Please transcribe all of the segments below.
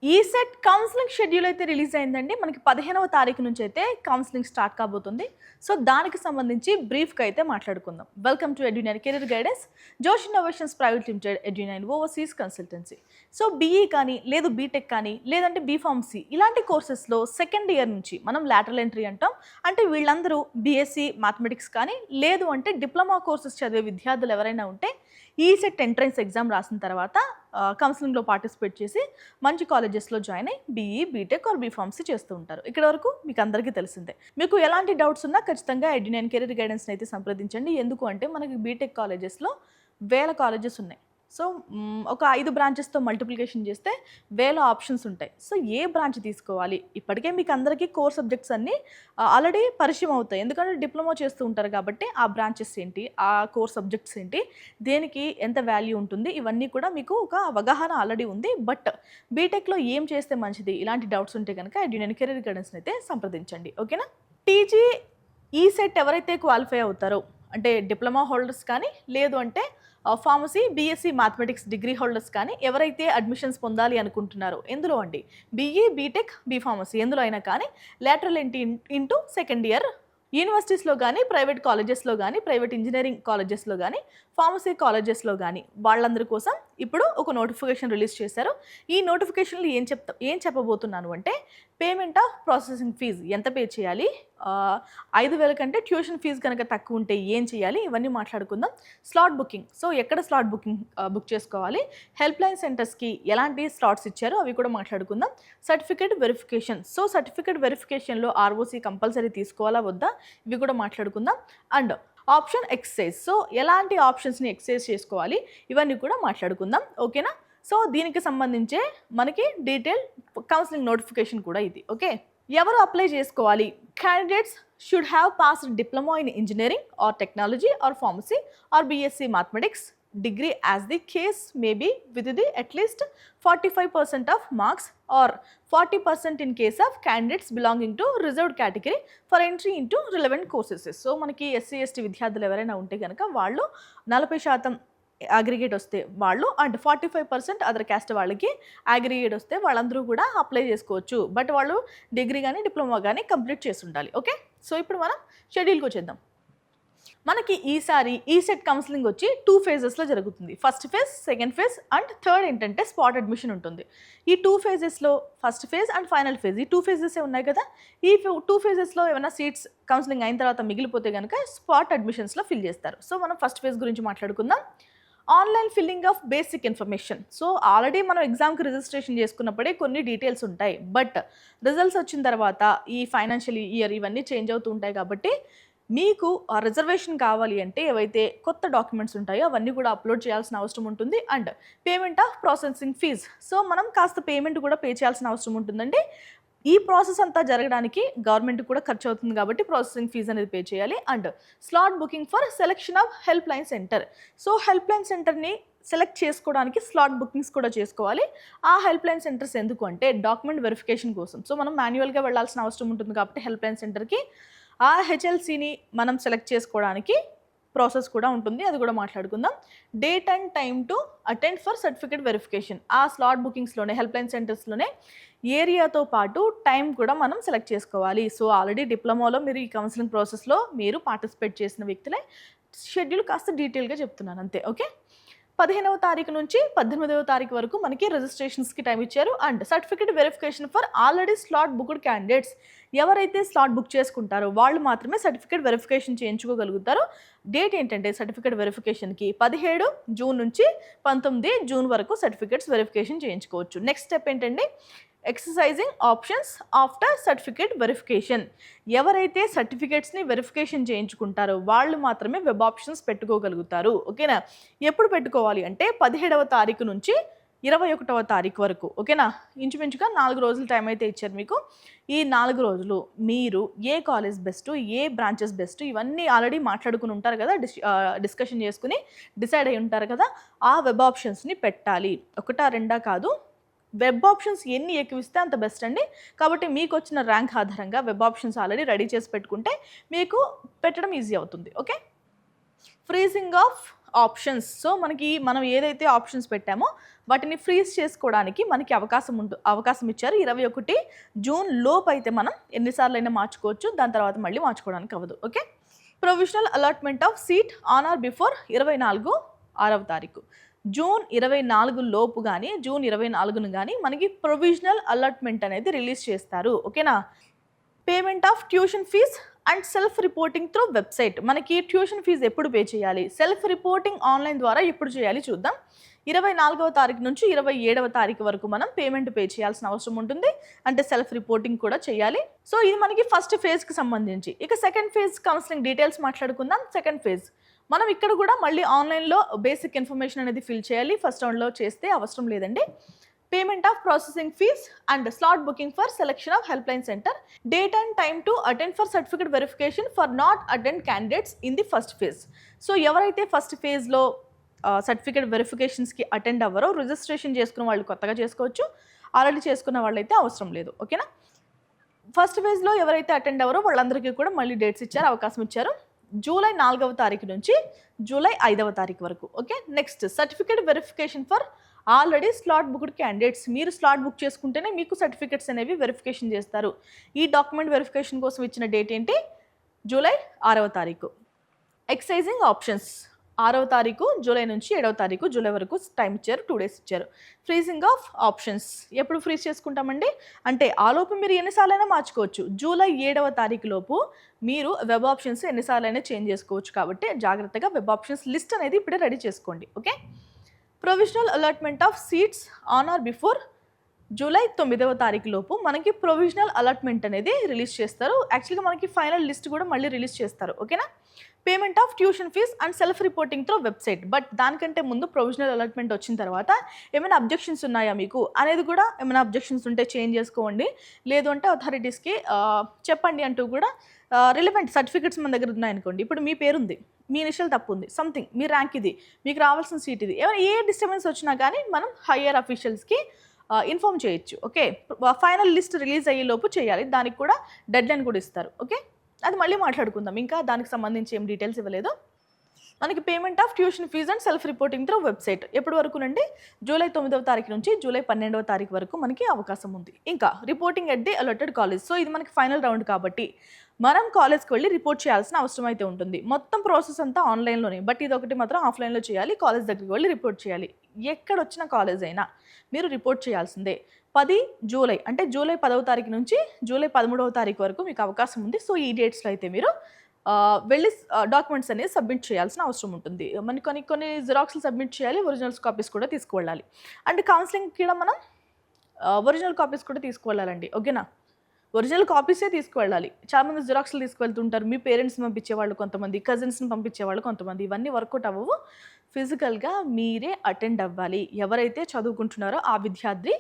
ECET counselling schedule అయితే release అయిందండి. మనకి 15వ తారీఖు నుంచి అయితే కౌన్సిలింగ్ స్టార్ట్ కాబోతుంది. సో దానికి సంబంధించి బ్రీఫ్‌గా అయితే మాట్లాడుకుందాం. Welcome to Edunine career guidance, Josh innovations private limited, Edunine overseas consultancy. So BE కానీ, లేదు బీటెక్ కానీ, లేదంటే బీఫార్మసీ ఇలాంటి కోర్సెస్‌లో సెకండ్ ఇయర్ నుంచి మనం లాటరల్ ఎంట్రీ అంటాం. అంటే వీళ్ళందరూ బీఎస్సీ మ్యాథమెటిక్స్ కానీ, లేదు అంటే డిప్లొమా కోర్సెస్ చదివే విద్యార్థులు ఎవరైనా ఉంటే ఈసెట్ ఎంట్రన్స్ ఎగ్జామ్ రాసిన తర్వాత కౌన్సిలింగ్లో పార్టిసిపేట్ చేసి మంచి కాలేజెస్లో జాయిన్ అయ్యి బీఈ, బీటెక్ ఆర్ బీఫార్మసీ చేస్తూ ఉంటారు. ఇక్కడ వరకు మీకు అందరికీ తెలిసిందే. మీకు ఎలాంటి డౌట్స్ ఉన్నా ఖచ్చితంగా ఎడ్యునైన్ కెరీర్ గైడెన్స్ని అయితే సంప్రదించండి. ఎందుకు అంటే మనకి బీటెక్ కాలేజెస్లో వేల కాలేజెస్ ఉన్నాయి. సో ఒక 5 బ్రాంచెస్తో మల్టిప్లికేషన్ చేస్తే వేల ఆప్షన్స్ ఉంటాయి. సో ఏ బ్రాంచ్ తీసుకోవాలి, ఇప్పటికే మీకు అందరికీ కోర్ సబ్జెక్ట్స్ అన్నీ ఆల్రెడీ పరిచయం అవుతాయి. ఎందుకంటే డిప్లొమా చేస్తూ ఉంటారు కాబట్టి ఆ బ్రాంచెస్ ఏంటి, ఆ కోర్ సబ్జెక్ట్స్ ఏంటి, దేనికి ఎంత వాల్యూ ఉంటుంది, ఇవన్నీ కూడా మీకు ఒక అవగాహన ఆల్రెడీ ఉంది. బట్ బీటెక్లో ఏం చేస్తే మంచిది, ఇలాంటి డౌట్స్ ఉంటే కనుక ఎడ్యునైన్ కెరీర్ గైడెన్స్ని అయితే సంప్రదించండి. ఓకేనా. టీజీ ఈసెట్ ఎవరైతే క్వాలిఫై అవుతారో అంటే డిప్లొమా హోల్డర్స్ కానీ, లేదు అంటే pharmacy, BSc mathematics degree holders కానీ ఎవరైతే అడ్మిషన్స్ పొందాలి అనుకుంటున్నారో ఎందులో అండి, బీఈ, బీటెక్, బీఫార్మసీ ఎందులో అయినా కానీ lateral entry into second year యూనివర్సిటీస్లో కానీ, ప్రైవేట్ కాలేజెస్లో కానీ, ప్రైవేట్ ఇంజనీరింగ్ కాలేజెస్లో కానీ, ఫార్మసీ కాలేజెస్లో కానీ వాళ్ళందరి కోసం ఇప్పుడు ఒక నోటిఫికేషన్ రిలీజ్ చేశారు. ఈ నోటిఫికేషన్లో ఏం చెప్పబోతున్నాను అంటే పేమెంట్ ఆఫ్ ప్రాసెసింగ్ ఫీజ్ ఎంత పే చేయాలి, 5,000 కంటే ట్యూషన్ ఫీజు కనుక తక్కువ ఉంటే ఏం చేయాలి, ఇవన్నీ మాట్లాడుకుందాం. స్లాట్ బుకింగ్, సో ఎక్కడ స్లాట్ బుక్ చేసుకోవాలి, హెల్ప్ లైన్ సెంటర్స్కి ఎలాంటి స్లాట్స్ ఇచ్చారో అవి కూడా మాట్లాడుకుందాం. సర్టిఫికేట్ వెరిఫికేషన్, సో సర్టిఫికేట్ వెరిఫికేషన్లో ఆర్ఓసి కంపల్సరీ తీసుకోవాలా వద్దా, ఇవి కూడా మాట్లాడుకుందాం. అండ్ ఆప్షన్ ఎక్సైజ్, సో ఎలాంటి ఆప్షన్స్ని ఎక్సైజ్ చేసుకోవాలి, ఇవన్నీ కూడా మాట్లాడుకుందాం. ఓకేనా. సో దీనికి సంబంధించే మనకి డీటెయిల్ కౌన్సిలింగ్ నోటిఫికేషన్ కూడా ఇది. ఓకే. ఎవరు అప్లై చేసుకోవాలి, candidates should have passed diploma in engineering or technology are pharmacy or BSc mathematics degree as the case may be with the at least 45% of marks or 40% in case of candidates belonging to reserved category for entry into relevant courses. So మనకి SC ST విద్యార్థులు ఎవరైనా ఉంటే కనుక వాళ్ళు 40% aggregate వస్తే వాళ్ళు, and 45% other caste వాళ్ళకి aggregate వస్తే వాళ్ళందరూ కూడా అప్లై చేసుకోవచ్చు. బట్ వాళ్ళు డిగ్రీ కానీ డిప్లొమా కానీ కంప్లీట్ చేసి ఉండాలి. ఓకే. సో ఇప్పుడు మనం షెడ్యూల్కి వచ్చేద్దాం. మనకి ఈసారి ఈసెట్ కౌన్సిలింగ్ వచ్చి 2 ఫేజెస్లో జరుగుతుంది. First phase, second phase and third ఏంటంటే స్పాట్ అడ్మిషన్ ఉంటుంది. ఈ 2 ఫేజెస్లో first phase and final phase, ఈ 2 ఫేజెస్ ఉన్నాయి కదా. ఈ 2 ఫేజెస్లో ఏమైనా సీట్స్ కౌన్సిలింగ్ అయిన తర్వాత మిగిలిపోతే కనుక స్పాట్ అడ్మిషన్స్లో ఫిల్ చేస్తారు. సో మనం ఫస్ట్ ఫేజ్ గురించి మాట్లాడుకుందాం. Online filling of basic information, so already మనం ఎగ్జామ్కి రిజిస్ట్రేషన్ చేసుకున్నప్పుడే కొన్ని డీటెయిల్స్ ఉంటాయి. బట్ రిజల్ట్స్ వచ్చిన తర్వాత ఈ ఫైనాన్షియల్ ఇయర్ ఇవన్నీ చేంజ్ అవుతూ ఉంటాయి కాబట్టి మీకు రిజర్వేషన్ కావాలి అంటే ఏవైతే కొత్త డాక్యుమెంట్స్ ఉంటాయో అవన్నీ కూడా అప్లోడ్ చేయాల్సిన అవసరం ఉంటుంది. And payment of processing fees, so మనం కాస్త పేమెంట్ కూడా పే చేయాల్సిన అవసరం ఉంటుందండి. ఈ ప్రాసెస్ అంతా జరగడానికి గవర్నమెంట్ కూడా ఖర్చు అవుతుంది కాబట్టి ప్రాసెసింగ్ ఫీజ్ అనేది పే చేయాలి. And slot booking for selection of help line centre, so help line సెంటర్ని సెలెక్ట్ చేసుకోవడానికి స్లాట్ బుకింగ్స్ కూడా చేసుకోవాలి. ఆ హెల్ప్ లైన్ సెంటర్స్ ఎందుకు అంటే డాక్యుమెంట్ వెరిఫికేషన్ కోసం. సో మనం మాన్యువల్గా వెళ్ళాల్సిన అవసరం ఉంటుంది కాబట్టి హెల్ప్ లైన్ సెంటర్కి ఆ హెచ్ఎల్సీని మనం సెలెక్ట్ చేసుకోవడానికి ప్రాసెస్ కూడా ఉంటుంది, అది కూడా మాట్లాడుకుందాం. Date and time to attend for certificate verification, ఆ స్లాట్ బుకింగ్స్లోనే హెల్ప్ లైన్ సెంటర్స్లోనే ఏరియాతో పాటు టైం కూడా మనం సెలెక్ట్ చేసుకోవాలి. సో ఆల్రెడీ డిప్లొమాలో మీరు ఈ కౌన్సిలింగ్ ప్రాసెస్లో మీరు పార్టిసిపేట్ చేసిన వ్యక్తులే, షెడ్యూల్ కాస్త డీటెయిల్గా చెప్తున్నాను అంతే. ఓకే. 15వ తారీఖు నుంచి 18వ తారీఖు వరకు మనకి రిజిస్ట్రేషన్స్కి టైం ఇచ్చారు. And certificate verification for already slot booked candidates, ఎవరైతే స్లాట్ బుక్ చేసుకుంటారో వాళ్ళు మాత్రమే సర్టిఫికేట్ వెరిఫికేషన్ చేయించుకోగలుగుతారు. డేట్ ఏంటంటే సర్టిఫికేట్ వెరిఫికేషన్కి 17 జూన్ నుంచి 19 జూన్ వరకు సర్టిఫికేట్స్ వెరిఫికేషన్ చేయించుకోవచ్చు. నెక్స్ట్ స్టెప్ ఏంటంటే exercising options after certificate verification, ఎవరైతే సర్టిఫికేట్స్ని వెరిఫికేషన్ చేయించుకుంటారో వాళ్ళు మాత్రమే వెబ్ ఆప్షన్స్ పెట్టుకోగలుగుతారు. ఓకేనా. ఎప్పుడు పెట్టుకోవాలి అంటే 17వ తారీఖు నుంచి 21వ తారీఖు వరకు. ఓకేనా. ఇంచుమించుగా 4 రోజులు టైం అయితే ఇచ్చారు మీకు. ఈ 4 రోజులు మీరు ఏ కాలేజ్ బెస్ట్, ఏ బ్రాంచెస్ బెస్ట్, ఇవన్నీ ఆల్రెడీ మాట్లాడుకుని ఉంటారు కదా, డిస్కషన్ చేసుకుని డిసైడ్ అయి ఉంటారు కదా. ఆ వెబ్ ఆప్షన్స్ని పెట్టాలి. ఒకటా రెండా కాదు, వెబ్ ఆప్షన్స్ ఎన్ని ఎక్కువ ఇస్తే అంత బెస్ట్ అండి. కాబట్టి మీకు వచ్చిన ర్యాంక్ ఆధారంగా వెబ్ ఆప్షన్స్ ఆల్రెడీ రెడీ చేసి పెట్టుకుంటే మీకు పెట్టడం ఈజీ అవుతుంది. Okay. Freezing of options. So మనం ఏదైతే ఆప్షన్స్ పెట్టామో వాటిని ఫ్రీజ్ చేసుకోవడానికి మనకి అవకాశం ఇచ్చారు. 21 జూన్ లోపు అయితే మనం ఎన్నిసార్లైనా మార్చుకోవచ్చు, దాని తర్వాత మళ్ళీ మార్చుకోవడానికి అవ్వదు. Okay, provisional allotment of seat on or before 24 6వ తారీఖు జూన్ 24 లోపు కానీ జూన్ 24ను కానీ మనకి ప్రొవిజనల్ అలాట్మెంట్ అనేది రిలీజ్ చేస్తారు. ఓకేనా. Payment of tuition fees and self reporting through website. మనకి ట్యూషన్ ఫీజు ఎప్పుడు పే చేయాలి, సెల్ఫ్ రిపోర్టింగ్ ఆన్లైన్ ద్వారా ఎప్పుడు చేయాలి చూద్దాం. 24వ తారీఖు నుంచి 27వ తారీఖు వరకు మనం పేమెంట్ పే చేయాల్సిన అవసరం ఉంటుంది, అంటే సెల్ఫ్ రిపోర్టింగ్ కూడా చేయాలి. సో ఇది మనకి ఫస్ట్ ఫేజ్కి సంబంధించి. ఇక సెకండ్ ఫేజ్ కౌన్సిలింగ్ డీటెయిల్స్ మాట్లాడుకుందాం. సెకండ్ ఫేజ్ మనం ఇక్కడ కూడా మళ్ళీ ఆన్లైన్లో బేసిక్ ఇన్ఫర్మేషన్ అనేది ఫిల్ చేయాలి. ఫస్ట్ రౌండ్లో చేస్తే అవసరం లేదండి. Payment of processing fees and slot booking for selection of help line centre, date and time to attend for certificate verification for not attend candidates in the first phase. So ఎవరైతే first ఫేజ్లో certificate వెరిఫికేషన్స్కి attend అవ్వరో, registration చేసుకున్న వాళ్ళు కొత్తగా చేసుకోవచ్చు, already చేసుకున్న వాళ్ళైతే అవసరం లేదు. ఓకేనా. ఫస్ట్ ఫేజ్లో ఎవరైతే అటెండ్ అవ్వరో వాళ్ళందరికీ కూడా మళ్ళీ డేట్స్ ఇచ్చారు, అవకాశం ఇచ్చారు. జూలై 4వ తారీఖు నుంచి జూలై 5వ తారీఖు వరకు. Okay, next certificate verification for already slot booked candidates. మీరు స్లాట్ బుక్ చేసుకుంటేనే మీకు సర్టిఫికేట్స్ అనేవి వెరిఫికేషన్ చేస్తారు. ఈ డాక్యుమెంట్ వెరిఫికేషన్ కోసం ఇచ్చిన డేట్ ఏంటి, జూలై 6వ తారీఖు. ఎక్సైజింగ్ ఆప్షన్స్ 6వ తారీఖు జూలై నుంచి 7వ తారీఖు జూలై వరకు టైం ఇచ్చారు, 2 days ఇచ్చారు. ఫ్రీజింగ్ ఆఫ్ ఆప్షన్స్ ఎప్పుడు ఫ్రీజ్ చేసుకుంటామండి అంటే ఆలోపు మీరు ఎన్నిసార్లైనా మార్చుకోవచ్చు. జూలై 7వ తారీఖు లోపు మీరు వెబ్ ఆప్షన్స్ ఎన్నిసార్లైనా చేంజ్ చేసుకోవచ్చు, కాబట్టి జాగ్రత్తగా వెబ్ ఆప్షన్స్ లిస్ట్ అనేది ఇప్పుడే రెడీ చేసుకోండి. Okay, provisional allotment of seats on or before July 9వ తారీఖు లోపు మనకి ప్రొవిజనల్ అలాట్మెంట్ అనేది రిలీజ్ చేస్తారు. యాక్చువల్గా మనకి ఫైనల్ లిస్ట్ కూడా మళ్ళీ రిలీజ్ చేస్తారు. ఓకేనా. Payment of tuition fees and self reporting through website. But దానికంటే ముందు ప్రొవిజనల్ అలాట్మెంట్ వచ్చిన తర్వాత ఏమైనా అబ్జెక్షన్స్ ఉన్నాయా మీకు అనేది కూడా, ఏమైనా అబ్జెక్షన్స్ ఉంటే చేంజ్ చేసుకోండి, లేదు అంటే అథారిటీస్కి చెప్పండి అంటూ కూడా రిలవెంట్ సర్టిఫికెట్స్ మన దగ్గర ఉన్నాయనుకోండి. ఇప్పుడు మీ పేరు ఉంది, మీ ఇనిషియల్ తప్పు ఉంది, సంథింగ్ మీ ర్యాంక్ ఇది, మీకు రావాల్సిన సీట్ ఇది, ఏమైనా ఏ డిస్టర్బెన్స్ వచ్చినా కానీ మనం హయ్యర్ అఫీషియల్స్కి ఇన్ఫామ్ చేయొచ్చు. ఓకే, ఫైనల్ లిస్ట్ రిలీజ్ అయ్యే లోపు చేయాలి, దానికి కూడా డెడ్ లైన్ కూడా ఇస్తారు. ఓకే, అది మళ్ళీ మాట్లాడుకుందాం, ఇంకా దానికి సంబంధించి ఏం డీటెయిల్స్ ఇవ్వలేదు. మనకి payment of tuition fees and self reporting through website ఎప్పటి వరకు నుండి జూలై 9వ తారీఖు నుంచి జూలై 12వ తారీఖు వరకు మనకి అవకాశం ఉంది. ఇంకా reporting at the allotted college. So ఇది మనకి ఫైనల్ రౌండ్ కాబట్టి మనం కాలేజ్కి వెళ్ళి రిపోర్ట్ చేయాల్సిన అవసరం అయితే ఉంటుంది. మొత్తం ప్రాసెస్ అంతా ఆన్లైన్లోనే, బట్ ఇది ఒకటి మాత్రం ఆఫ్లైన్లో చేయాలి. కాలేజ్ దగ్గరికి వెళ్ళి రిపోర్ట్ చేయాలి. ఎక్కడొచ్చిన కాలేజ్ అయినా మీరు రిపోర్ట్ చేయాల్సిందే. 10 జూలై అంటే జూలై 10వ తారీఖు నుంచి జూలై 13వ తారీఖు వరకు మీకు అవకాశం ఉంది. సో ఈ డేట్స్లో అయితే మీరు వెళ్ళి డాక్యుమెంట్స్ అనేది సబ్మిట్ చేయాల్సిన అవసరం ఉంటుంది. మనకి కొన్ని జిరాక్స్లు సబ్మిట్ చేయాలి, ఒరిజినల్స్ కాపీస్ కూడా తీసుకువెళ్ళాలి. అండ్ కౌన్సిలింగ్ కూడా మనం ఒరిజినల్ కాపీస్ కూడా తీసుకువెళ్ళాలండి. ఓకేనా, ఒరిజినల్ కాపీసే తీసుకువెళ్ళాలి. చాలామంది జిరాక్స్లు తీసుకువెళ్తుంటారు, మీ పేరెంట్స్ని పంపించేవాళ్ళు కొంతమంది, కజిన్స్ని పంపించేవాళ్ళు కొంతమంది, ఇవన్నీ వర్కౌట్ అవ్వవు. ఫిజికల్గా మీరే అటెండ్ అవ్వాలి. ఎవరైతే చదువుకుంటున్నారో ఆ విద్యార్థి,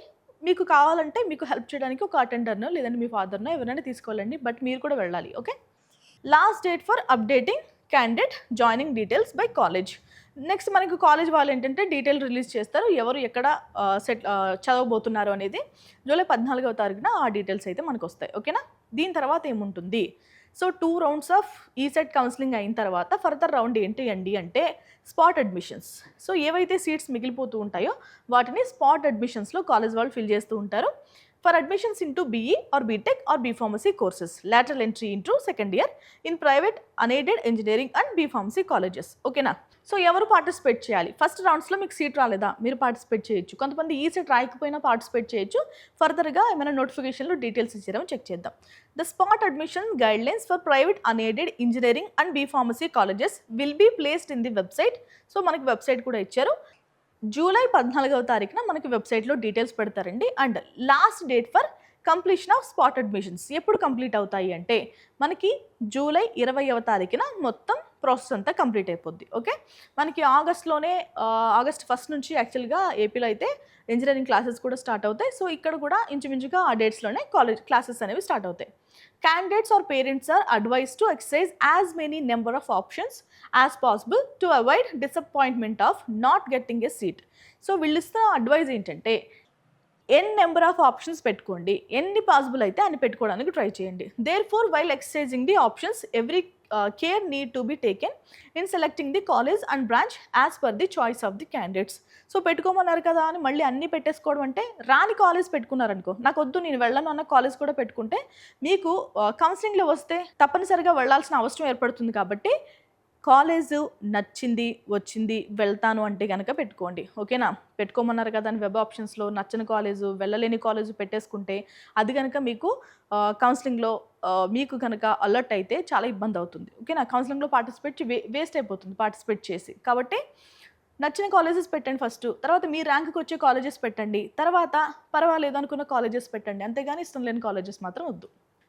మీకు కావాలంటే మీకు హెల్ప్ చేయడానికి ఒక అటెండర్నో లేదంటే మీ ఫాదర్నో ఎవరైనా తీసుకోవాలండి, బట్ మీరు కూడా వెళ్ళాలి. Okay, last date for updating candidate joining details by college. Next మనకు కాలేజ్ వాళ్ళు ఏంటంటే డీటెయిల్ రిలీజ్ చేస్తారు, ఎవరు ఎక్కడ చదవబోతున్నారు అనేది. జూలై 14వ తారీఖున ఆ డీటెయిల్స్ అయితే మనకు వస్తాయి. ఓకేనా. దీని తర్వాత ఏముంటుంది, so 2 rounds of ECET counselling అయిన తర్వాత ఫర్దర్ రౌండ్ ఏంటి అండి అంటే స్పాట్ అడ్మిషన్స్. సో ఏవైతే సీట్స్ మిగిలిపోతూ ఉంటాయో వాటిని స్పాట్ అడ్మిషన్స్లో కాలేజ్ వాళ్ళు ఫిల్ చేస్తూ ఉంటారు. For admissions into BE or BTech or B.Pharmacy courses, lateral entry into second year in private unaided engineering and B.Pharmacy colleges. ఓకేనా. సో ఎవరు పార్టిసిపేట్ చేయాలి, ఫస్ట్ రౌండ్స్లో మీకు సీట్ రాలేదా మీరు పార్టిసిపేట్ చేయొచ్చు. కొంతమంది ఈ సెట్ రాయకపోయినా పార్టిసిపేట్ చేయొచ్చు. ఫర్దర్గా ఏమైనా నోటిఫికేషన్లో డీటెయిల్స్ ఇచ్చారో చెక్ చేద్దాం. The spot admission guidelines for private unaided engineering and B.Pharmacy colleges will be placed in the website. So మనకి వెబ్సైట్ కూడా ఇచ్చారు. జూలై 14వ తారీఖున మనకి వెబ్సైట్లో డీటెయిల్స్ పెడతారండి. And last date for completion of spot admissions ఎప్పుడు కంప్లీట్ అవుతాయి అంటే మనకి జూలై 20వ తారీఖున మొత్తం ప్రాసెస్ అంతా కంప్లీట్ అయిపోద్ది. ఓకే, మనకి ఆగస్ట్ 1 నుంచి యాక్చువల్గా ఏపీలో అయితే ఇంజనీరింగ్ క్లాసెస్ కూడా స్టార్ట్ అవుతాయి. సో ఇక్కడ కూడా ఇంచుమించుగా ఆ డేట్స్లోనే కాలేజ్ క్లాసెస్ అనేవి స్టార్ట్ అవుతాయి. Candidates or parents are advise to exercise as many number of options as possible to avoid disappointment of not getting a seat. So వీళ్ళు ఇస్తున్న అడ్వైజ్ ఏంటంటే నెంబర్ ఆఫ్ ఆప్షన్స్ పెట్టుకోండి, ఎన్ని పాసిబుల్ అయితే అన్ని పెట్టుకోవడానికి ట్రై చేయండి. Therefore while exercising the options every care need to be taken in selecting the college and branch as per the choice of the candidates. So పెట్టుకోమన్నారు కదా అని మళ్ళీ అన్నీ పెట్టేసుకోవడం అంటే, రాని కాలేజ్ పెట్టుకున్నారనుకో, నాకు వద్దు నేను వెళ్ళను అన్న కాలేజ్ కూడా పెట్టుకుంటే మీకు కౌన్సిలింగ్లో వస్తే తప్పనిసరిగా వెళ్ళాల్సిన అవసరం ఏర్పడుతుంది. కాబట్టి కాలేజు నచ్చింది, వచ్చింది, వెళ్తాను అంటే కనుక పెట్టుకోండి. ఓకేనా? పెట్టుకోమన్నారు కదా అని వెబ్ ఆప్షన్స్లో నచ్చని కాలేజు, వెళ్ళలేని కాలేజు పెట్టేసుకుంటే అది కనుక మీకు కౌన్సిలింగ్లో మీకు కనుక అలర్ట్ అయితే చాలా ఇబ్బంది అవుతుంది. ఓకేనా? కౌన్సిలింగ్లో వేస్ట్ అయిపోతుంది పార్టిసిపేట్ చేసి. కాబట్టి నచ్చిన కాలేజెస్ పెట్టండి ఫస్ట్, తర్వాత మీ ర్యాంక్కి వచ్చే కాలేజెస్ పెట్టండి, తర్వాత పర్వాలేదు అనుకున్న కాలేజెస్ పెట్టండి. అంతేగాని ఇష్టం లేని కాలేజెస్ మాత్రం వద్దు.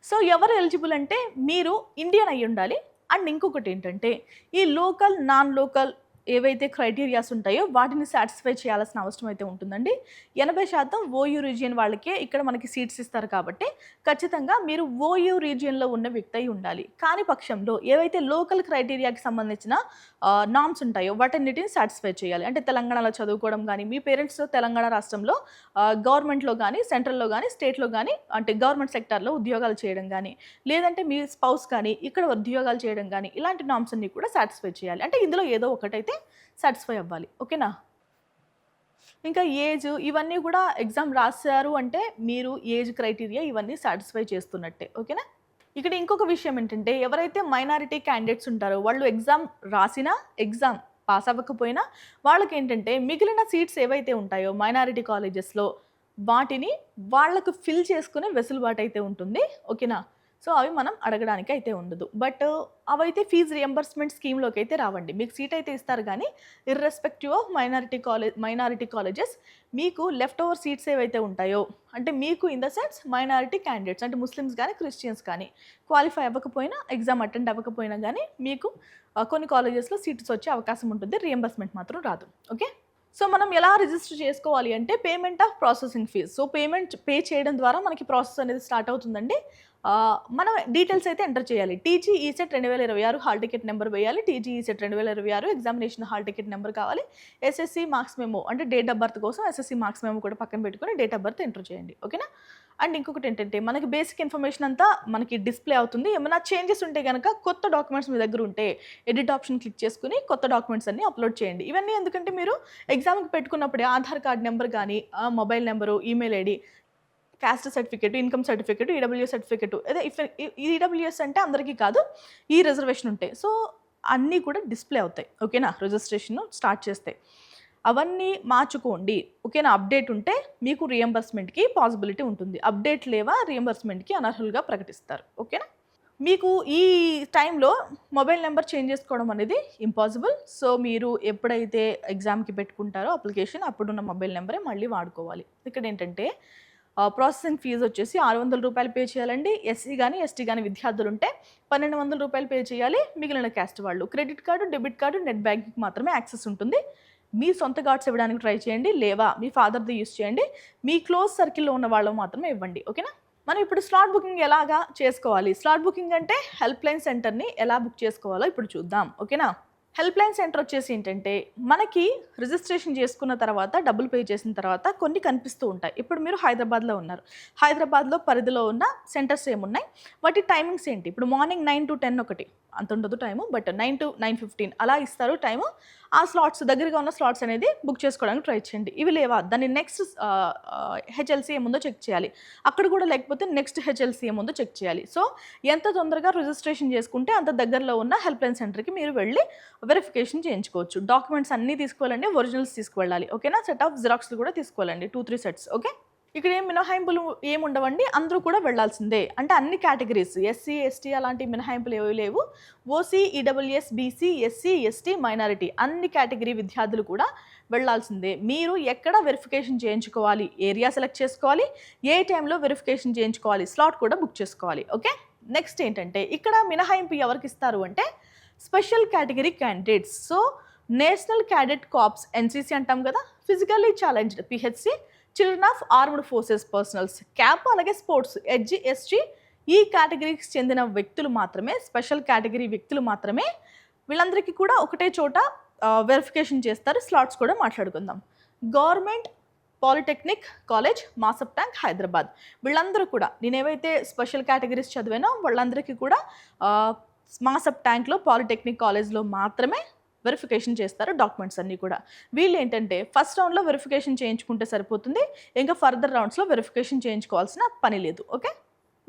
సో ఎవరు ఎలిజిబుల్ అంటే, మీరు ఇండియన్ అయ్యి ఉండాలి. అండ్ ఇంకొకటి ఏంటంటే, ఈ లోకల్ నాన్ లోకల్ ఏవైతే క్రైటీరియాస్ ఉంటాయో వాటిని సాటిస్ఫై చేయాల్సిన అవసరం అయితే ఉంటుందండి. 80% ఓయూ రీజియన్ వాళ్ళకే ఇక్కడ మనకి సీట్స్ ఇస్తారు. కాబట్టి ఖచ్చితంగా మీరు ఓయూ రీజియన్లో ఉన్న వ్యక్తి అయి ఉండాలి. కాని పక్షంలో ఏవైతే లోకల్ క్రైటీరియాకి సంబంధించిన నామ్స్ ఉంటాయో వాటన్నిటిని సాటిస్ఫై చేయాలి. అంటే తెలంగాణలో చదువుకోవడం కానీ, మీ పేరెంట్స్ తెలంగాణ రాష్ట్రంలో గవర్నమెంట్లో కానీ, సెంట్రల్లో కానీ, స్టేట్లో కానీ, అంటే గవర్నమెంట్ సెక్టార్లో ఉద్యోగాలు చేయడం కానీ, లేదంటే మీ స్పౌస్ కానీ ఇక్కడ ఉద్యోగాలు చేయడం కానీ, ఇలాంటి నామ్స్ అన్ని కూడా సాటిస్ఫై చేయాలి. అంటే ఇందులో ఏదో ఒకటైతే సాటిస్ఫై అవ్వాలి. ఓకేనా? ఇంకా ఏజ్ ఇవన్నీ కూడా ఎగ్జామ్ రాశారు అంటే మీరు ఏజ్ క్రైటీరియా ఇవన్నీ సాటిస్ఫై చేస్తున్నట్టే. ఓకేనా? ఇక్కడ ఇంకొక విషయం ఏంటంటే, ఎవరైతే మైనారిటీ క్యాండిడేట్స్ ఉంటారో వాళ్ళు ఎగ్జామ్ రాసినా, ఎగ్జామ్ పాస్ అవ్వకపోయినా వాళ్ళకి ఏంటంటే మిగిలిన సీట్స్ ఏవైతే ఉంటాయో మైనారిటీ కాలేజెస్లో వాటిని వాళ్ళకు ఫిల్ చేసుకునే వెసులుబాటు అయితే ఉంటుంది. ఓకేనా? సో అవి మనం అడగడానికి అయితే ఉండదు. బట్ అవైతే ఫీజు రియంబర్స్మెంట్ స్కీమ్లోకి అయితే రావండి. మీకు సీట్ అయితే ఇస్తారు కానీ ఇర్రెస్పెక్టివ్ ఆఫ్ మైనారిటీ కాలేజెస్ మీకు లెఫ్ట్ ఓవర్ సీట్స్ ఏవైతే ఉంటాయో, అంటే మీకు in the sense minority candidates అంటే ముస్లిమ్స్ కానీ క్రిస్టియన్స్ కానీ క్వాలిఫై అవ్వకపోయినా, ఎగ్జామ్ అటెండ్ అవ్వకపోయినా కానీ మీకు కొన్ని కాలేజెస్లో సీట్స్ వచ్చే అవకాశం ఉంటుంది. రియంబర్స్మెంట్ మాత్రం రాదు. ఓకే? సో మనం ఎలా రిజిస్టర్ చేసుకోవాలి అంటే, payment of processing fees. So pay చేయడం ద్వారా మనకి ప్రాసెస్ అనేది స్టార్ట్ అవుతుందండి. మనం డీటెయిల్స్ అయితే ఎంటర్ చేయాలి. TG ECET 2026 hall ticket number వేయాలి. TG ECET 2026 examination hall ticket number కావాలి. ఎస్ఎస్సి మార్క్స్ మెమో అంటే డేట్ ఆఫ్ బర్త్ కోసం ఎస్ఎస్సి మార్క్స్ మెమో కూడా పక్కన పెట్టుకొని డేట్ ఆఫ్ బర్త్ ఎంటర్ చేయండి. ఓకేనా? అండ్ ఇంకొకటి ఏంటంటే, మనకి బేసిక్ ఇన్ఫర్మేషన్ అంతా మనకి డిస్ప్లే అవుతుంది. ఏమైనా చేంజెస్ ఉంటే కనుక, కొత్త డాక్యుమెంట్స్ మీ దగ్గర ఉంటే ఎడిట్ ఆప్షన్ క్లిక్ చేసుకుని కొత్త డాక్యుమెంట్స్ అన్ని అప్లోడ్ చేయండి. ఇవన్నీ ఎందుకంటే మీరు ఎగ్జామ్కి పెట్టుకున్నప్పుడే ఆధార్ కార్డ్ నెంబర్ కానీ, mobile number, email ID, caste certificate, income certificate, EWS certificate, అదే ఈడబ్ల్యూఎస్ అంటే అందరికీ కాదు, ఈ రిజర్వేషన్ ఉంటాయి. సో అన్నీ కూడా డిస్ప్లే అవుతాయి. ఓకేనా? రిజిస్ట్రేషన్ స్టార్ట్ చేస్తే అవన్నీ మార్చుకోండి. ఓకేనా? అప్డేట్ ఉంటే మీకు రియంబర్స్మెంట్కి పాసిబిలిటీ ఉంటుంది. అప్డేట్ లేవా రియంబర్స్మెంట్కి అనర్హులుగా ప్రకటిస్తారు. ఓకేనా? మీకు ఈ టైంలో మొబైల్ నెంబర్ చేంజ్ చేసుకోవడం అనేది ఇంపాసిబుల్. సో మీరు ఎప్పుడైతే ఎగ్జామ్కి పెట్టుకుంటారో అప్లికేషన్, అప్పుడున్న మొబైల్ నెంబరే మళ్ళీ వాడుకోవాలి. ఇక్కడ ఏంటంటే ప్రాసెసింగ్ ఫీజు వచ్చేసి 600 రూపాయలు పే చేయాలండి. ఎస్సీ కానీ ఎస్టీ కానీ విద్యార్థులు ఉంటే 1200 రూపాయలు పే చేయాలి. మిగిలిన క్యాస్ట్ వాళ్ళు credit card, debit card, net banking మాత్రమే యాక్సెస్ ఉంటుంది. మీ సొంత కార్డ్స్ ఇవ్వడానికి ట్రై చేయండి, లేవా మీ ఫాదర్ది యూస్ చేయండి. మీ క్లోజ్ సర్కిల్లో ఉన్న వాళ్ళు మాత్రమే ఇవ్వండి. ఓకేనా? మనం ఇప్పుడు స్లాట్ బుకింగ్ ఎలాగా చేసుకోవాలి? స్లాట్ బుకింగ్ అంటే హెల్ప్ లైన్ సెంటర్ని ఎలా బుక్ చేసుకోవాలో ఇప్పుడు చూద్దాం. ఓకేనా? హెల్ప్ లైన్ సెంటర్ వచ్చేసి ఏంటంటే, మనకి రిజిస్ట్రేషన్ చేసుకున్న తర్వాత, డబ్బులు పే చేసిన తర్వాత కొన్ని కనిపిస్తూ ఉంటాయి. ఇప్పుడు మీరు హైదరాబాద్లో ఉన్నారు. హైదరాబాద్లో పరిధిలో ఉన్న సెంటర్స్ ఏమున్నాయి, వాటి టైమింగ్స్ ఏంటి? ఇప్పుడు మార్నింగ్ 9 to 10 ఒకటి, అంత ఉండదు టైము, బట్ 9 to 9:15 అలా ఇస్తారు టైము. ఆ స్లాట్స్ దగ్గరగా ఉన్న స్లాట్స్ అనేది బుక్ చేసుకోవడానికి ట్రై చేయండి. ఇవి లేవా, దాన్ని నెక్స్ట్ హెచ్ఎల్సీ ఏముందో చెక్ చేయాలి. అక్కడ కూడా లేకపోతే నెక్స్ట్ హెచ్ఎల్సీ ఏముందో చెక్ చేయాలి. సో ఎంత తొందరగా రిజిస్ట్రేషన్ చేసుకుంటే అంత దగ్గరలో ఉన్న హెల్ప్ లైన్ సెంటర్కి మీరు వెళ్ళి వెరిఫికేషన్ చేయించుకోవచ్చు. డాక్యుమెంట్స్ అన్నీ తీసుకువెళ్ళండి, ఒరిజినల్స్ తీసుకువెళ్ళాలి. ఓకేనా? సెట్ ఆఫ్ జిరాక్స్లు కూడా తీసుకువెళ్ళండి, 2-3 సెట్స్. ఓకే? ఇక్కడ ఏం మినహాయింపులు ఏముండవండి, అందరూ కూడా వెళ్లాల్సిందే. అంటే అన్ని కేటగిరీస్, ఎస్సీ ఎస్టీ అలాంటి మినహాయింపులు ఏవి లేవు. OC, EWS, BC, SC ST, minority అన్ని కేటగిరీ విద్యార్థులు కూడా వెళ్లాల్సిందే. మీరు ఎక్కడ వెరిఫికేషన్ చేయించుకోవాలి, ఏరియా సెలెక్ట్ చేసుకోవాలి, ఏ టైంలో వెరిఫికేషన్ చేయించుకోవాలి, స్లాట్ కూడా బుక్ చేసుకోవాలి. ఓకే? నెక్స్ట్ ఏంటంటే, ఇక్కడ మినహాయింపు ఎవరికి ఇస్తారు అంటే special category candidates. So national cadet corps, NCC అంటాం కదా, physically challenged PHC, children of armed forces personnels, CAP, అలాగే స్పోర్ట్స్, ఎస్జీ, ఎస్టీ ఈ కేటగిరీకి చెందిన వ్యక్తులు మాత్రమే, స్పెషల్ కేటగిరీ వ్యక్తులు మాత్రమే. వీళ్ళందరికీ కూడా ఒకటే చోట వెరిఫికేషన్ చేస్తారు. స్లాట్స్ కూడా మాట్లాడుకుందాం. Government polytechnic college, మాసప్ tank, Hyderabad. వీళ్ళందరూ కూడా, నేనేవైతే స్పెషల్ కేటగిరీస్ చదివానో వాళ్ళందరికీ కూడా మాసప్ ట్యాంక్లో పాలిటెక్నిక్ కాలేజ్లో మాత్రమే వెరిఫికేషన్ చేస్తారు డాక్యుమెంట్స్ అన్నీ కూడా. వీళ్ళు ఏంటంటే ఫస్ట్ రౌండ్లో వెరిఫికేషన్ చేయించుకుంటే సరిపోతుంది, ఇంకా ఫర్దర్ రౌండ్స్లో వెరిఫికేషన్ చేయించుకోవాల్సిన పని లేదు. ఓకే,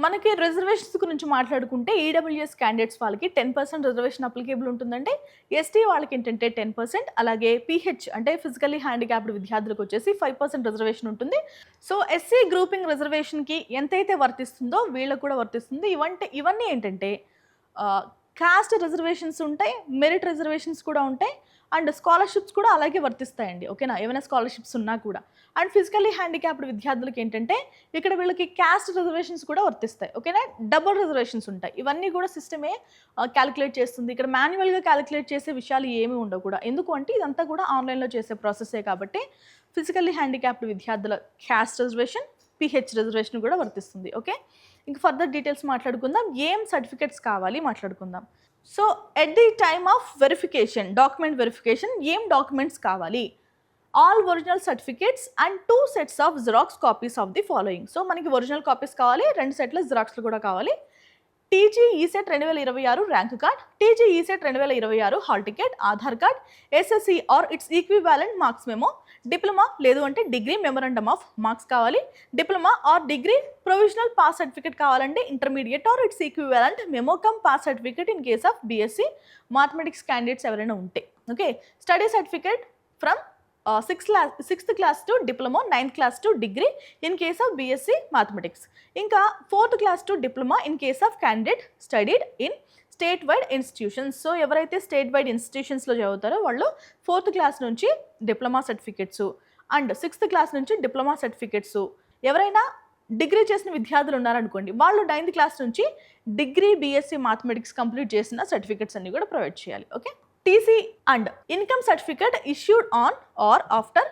మనకి రిజర్వేషన్స్ గురించి మాట్లాడుకుంటే ఈడబ్ల్యూఎస్ క్యాండిడేట్స్ వాళ్ళకి 10% రిజర్వేషన్ అప్లికేబుల్ ఉంటుందంటే, ఎస్టీ వాళ్ళకి ఏంటంటే 10%, అలాగే పిహెచ్ అంటే ఫిజికల్లీ హ్యాండిక్యాప్డ్ విద్యార్థులకు వచ్చేసి 5% రిజర్వేషన్ ఉంటుంది. సో ఎస్సీ గ్రూపింగ్ రిజర్వేషన్కి ఎంతైతే వర్తిస్తుందో వీళ్ళకు కూడా వర్తిస్తుంది. ఇవన్నీ ఏంటంటే కాస్ట్ రిజర్వేషన్స్ ఉంటాయి, మెరిట్ రిజర్వేషన్స్ కూడా ఉంటాయి, అండ్ స్కాలర్షిప్స్ కూడా అలాగే వర్తిస్తాయండి. ఓకేనా, ఏమైనా స్కాలర్షిప్స్ ఉన్నా కూడా. అండ్ ఫిజికల్లీ హ్యాండిక్యాప్డ్ విద్యార్థులకి ఏంటంటే ఇక్కడ వీళ్ళకి క్యాస్ట్ రిజర్వేషన్స్ కూడా వర్తిస్తాయి. ఓకేనా, డబుల్ రిజర్వేషన్స్ ఉంటాయి. ఇవన్నీ కూడా సిస్టమే క్యాలిక్యులేట్ చేస్తుంది. ఇక్కడ మాన్యువల్గా క్యాలిక్యులేట్ చేసే విషయాలు ఏమీ ఉండవు కూడా. ఎందుకు అంటే ఇదంతా కూడా ఆన్లైన్లో చేసే ప్రాసెసే కాబట్టి ఫిజికల్లీ హ్యాండిక్యాప్డ్ విద్యార్థుల క్యాస్ట్ రిజర్వేషన్, పిహెచ్ రిజర్వేషన్ కూడా వర్తిస్తుంది. ఓకే, ఇంకా ఫర్దర్ డీటెయిల్స్ మాట్లాడుకుందాం. ఏం సర్టిఫికేట్స్ కావాలి మాట్లాడుకుందాం. So at the time of verification, document verification ఏం డాక్యుమెంట్స్ కావాలి? All original certificates and 2 sets of xerox copies of the following. So మనకి ఒరిజినల్ కాపీస్ కావాలి, 2 సెట్ల జిరాక్స్లు కూడా కావాలి. TG ECET 2026 rank card, TG ECET 2026 hall ticket, Aadhaar card, SSC or it's equivalent marks memo, diploma లేదు అంటే degree memorandum of marks కావాలి, diploma or degree provisional pass certificate కావాలంటే intermediate or it's equivalent memo come pass certificate in case of BSc mathematics candidates ఎవరైనా ఉంటే. Okay, study certificate from 6th class to diploma, 9th class to degree in case of BSc mathematics. ఇంకా 4th class to diploma in case of candidate studied in state wide institutions. So ఎవరైతే state wide ఇన్స్టిట్యూషన్స్లో చదువుతారో వాళ్ళు 4th class నుంచి diploma certificates and 6th class నుంచి diploma certificates. ఎవరైనా degree చేసిన విద్యార్థులు ఉన్నారనుకోండి, వాళ్ళు 9th class నుంచి డిగ్రీ బీఎస్సీ మ్యాథమెటిక్స్ కంప్లీట్ చేసిన సర్టిఫికెట్స్ అన్ని కూడా ప్రొవైడ్ చేయాలి. Okay, TC and income certificate issued on or after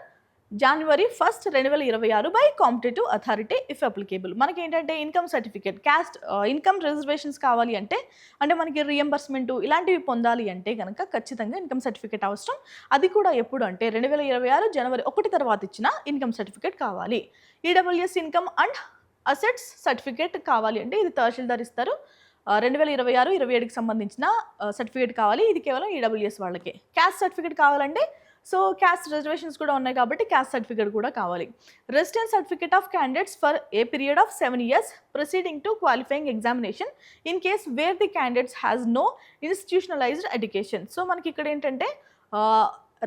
January 1st, 2026 by competitive authority if applicable. మనకి ఏంటంటే income certificate, caste income reservations కావాలి అంటే మనకి రియంబర్స్మెంట్ ఇలాంటివి పొందాలి అంటే కనుక ఖచ్చితంగా ఇన్కమ్ సర్టిఫికేట్ అవసరం. అది కూడా ఎప్పుడు అంటే 2026 జనవరి 1 తర్వాత ఇచ్చిన ఇన్కమ్ సర్టిఫికేట్ కావాలి. EWS income and assets certificate కావాలి అంటే ఇది తహసీల్దార్ ఇస్తారు. 2026-27కి సంబంధించిన సర్టిఫికేట్ కావాలి. ఇది కేవలం ఈడబ్ల్యూఎస్ వాళ్ళకే. క్యాస్ట్ సర్టిఫికేట్ కావాలంటే సో క్యాస్ట్ రిజర్వేషన్స్ కూడా ఉన్నాయి కాబట్టి క్యాస్ట్ సర్టిఫికేట్ కూడా కావాలి. Residence certificate of candidates for a period of 7 years proceeding to qualifying examination in case where the candidates has no institutionalized education. So మనకి ఇక్కడ ఏంటంటే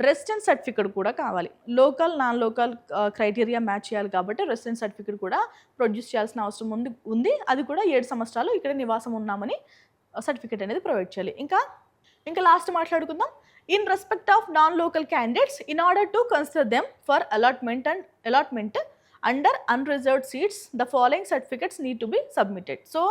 రెసిడెన్స్ సర్టిఫికేట్ కూడా కావాలి. Local non local criteria match చేయాలి కాబట్టి residence certificate కూడా produce చేయాల్సిన అవసరం ఉంది. అది కూడా 7 సంవత్సరాలు ఇక్కడ నివాసం ఉన్నామని సర్టిఫికేట్ అనేది ప్రొవైడ్ చేయాలి. ఇంకా లాస్ట్ మాట్లాడుకుందాం. In respect of non local candidates in order to consider them for allotment under unreserved seats the following certificates need to be submitted. So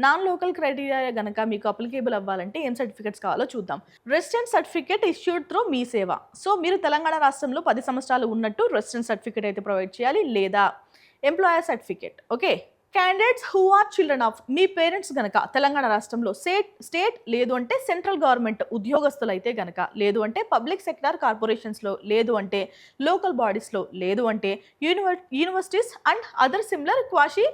non local criteria కనుక మీకు అప్లికేబుల్ అవ్వాలంటే ఏం certificates కావాలో చూద్దాం. Residence certificate issued through మీ సేవ. So మీరు తెలంగాణ రాష్ట్రంలో 10 సంవత్సరాలు ఉన్నట్టు రెసిడెన్స్ సర్టిఫికేట్ అయితే ప్రొవైడ్ చేయాలి, లేదా employer certificate. Okay, candidates who are children of, మీ పేరెంట్స్ గనక తెలంగాణ రాష్ట్రంలో స్టేట్ లేదు అంటే సెంట్రల్ గవర్నమెంట్ ఉద్యోగస్తులు అయితే గనక, లేదు అంటే పబ్లిక్ సెక్టార్ కార్పొరేషన్స్లో, లేదు అంటే లోకల్ బాడీస్లో, లేదు అంటే universities and other similar quasi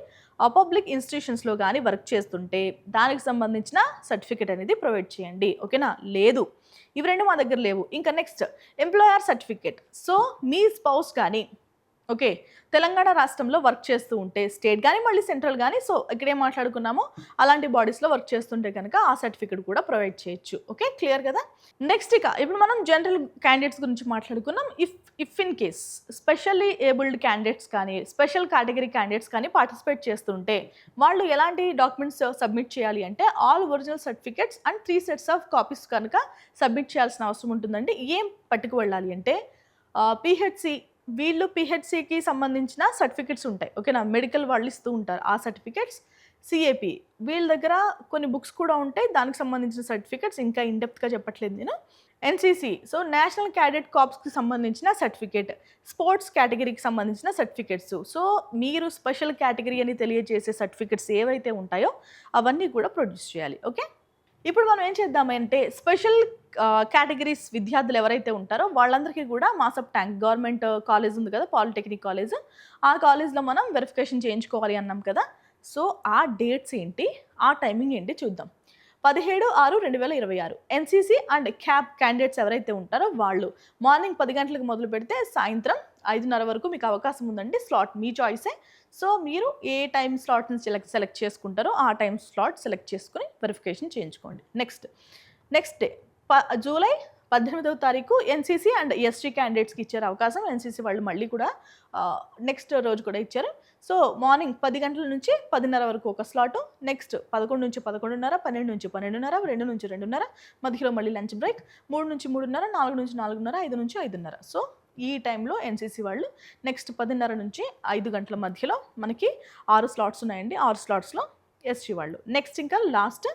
public ఇన్స్టిట్యూషన్స్లో కానీ వర్క్ చేస్తుంటే దానికి సంబంధించిన సర్టిఫికేట్ అనేది ప్రొవైడ్ చేయండి. ఓకేనా, లేదు ఇవి రెండు మా దగ్గర లేవు. ఇంకా నెక్స్ట్ ఎంప్లాయర్ సర్టిఫికేట్. సో మీ స్పౌస్ కానీ ఓకే తెలంగాణ రాష్ట్రంలో వర్క్ చేస్తూ ఉంటే, స్టేట్ కానీ మళ్ళీ సెంట్రల్ కానీ, సో ఇక్కడ ఏం మాట్లాడుకున్నామో అలాంటి బాడీస్లో వర్క్ చేస్తుంటే కనుక ఆ సర్టిఫికేట్ కూడా ప్రొవైడ్ చేయొచ్చు. ఓకే, క్లియర్ కదా. నెక్స్ట్ ఇప్పుడు మనం జనరల్ క్యాండిడేట్స్ గురించి మాట్లాడుకున్నాం. If in case specially abled candidates కానీ స్పెషల్ కేటగిరీ క్యాండిడేట్స్ కానీ పార్టిసిపేట్ చేస్తుంటే వాళ్ళు ఎలాంటి డాక్యుమెంట్స్ సబ్మిట్ చేయాలి అంటే all original certificates and 3 sets of copies కనుక సబ్మిట్ చేయాల్సిన అవసరం ఉంటుందండి. ఏం పట్టుకు వెళ్ళాలి అంటే పిహెచ్సి, వీళ్ళు పిహెచ్సికి సంబంధించిన సర్టిఫికెట్స్ ఉంటాయి. ఓకేనా, మెడికల్ వాళ్ళు ఇస్తూ ఉంటారు ఆ సర్టిఫికెట్స్. సిఏపి వీళ్ళ దగ్గర కొన్ని బుక్స్ కూడా ఉంటాయి, దానికి సంబంధించిన సర్టిఫికెట్స్. ఇంకా ఇన్డెప్త్గా చెప్పట్లేదు నేను. ఎన్సిసి, సో నేషనల్ క్యాడెట్ కార్ప్స్కి సంబంధించిన సర్టిఫికేట్, స్పోర్ట్స్ కేటగిరీకి సంబంధించిన సర్టిఫికెట్స్. సో మీరు స్పెషల్ కేటగిరీ అని తెలియజేసే సర్టిఫికెట్స్ ఏవైతే ఉంటాయో అవన్నీ కూడా ప్రొడ్యూస్ చేయాలి. ఓకే, ఇప్పుడు మనం ఏం చేద్దామంటే స్పెషల్ కేటగిరీస్ విద్యార్థులు ఎవరైతే ఉంటారో వాళ్ళందరికీ కూడా మాసప్ ట్యాంక్ గవర్నమెంట్ కాలేజ్ ఉంది కదా, పాలిటెక్నిక్ కాలేజ్, ఆ కాలేజ్లో మనం వెరిఫికేషన్ చేయించుకోవాలి అన్నాం కదా. సో ఆ డేట్స్ ఏంటి, ఆ టైమింగ్ ఏంటి చూద్దాం. 17/6/2026 ఎన్సీసీ అండ్ క్యాప్ క్యాండిడేట్స్ ఎవరైతే ఉంటారో వాళ్ళు మార్నింగ్ 10 గంటలకు మొదలు పెడితే సాయంత్రం 5:30 వరకు మీకు అవకాశం ఉందండి. స్లాట్ మీ చాయిసే. సో మీరు ఏ టైం స్లాట్ని సెలెక్ట్ చేసుకుంటారో ఆ టైం స్లాట్ సెలెక్ట్ చేసుకుని వెరిఫికేషన్ చేయించుకోండి. నెక్స్ట్ డే జూలై 18వ తారీఖు ఎన్సీసీ అండ్ ఎస్టీ క్యాండిడేట్స్కి ఇచ్చారు అవకాశం. ఎన్సీసీ వాళ్ళు మళ్ళీ కూడా నెక్స్ట్ రోజు కూడా ఇచ్చారు. సో మార్నింగ్ 10 గంటల నుంచి 10:30 వరకు ఒక స్లాటు, నెక్స్ట్ 11 నుంచి 11:30, 12 నుంచి 12:30, 2 నుంచి 2:30, మధ్యలో మళ్ళీ లంచ్ బ్రేక్, 3 నుంచి 3:30, 4 నుంచి 4:30, 5 నుంచి 5:30. సో ఈ టైంలో ఎన్సీసీ వాళ్ళు నెక్స్ట్ 10:30 నుంచి 5 గంటల మధ్యలో మనకి 6 స్లాట్స్ ఉన్నాయండి. 6 స్లాట్స్లో ఎస్టీ వాళ్ళు. నెక్స్ట్ ఇంకా లాస్ట్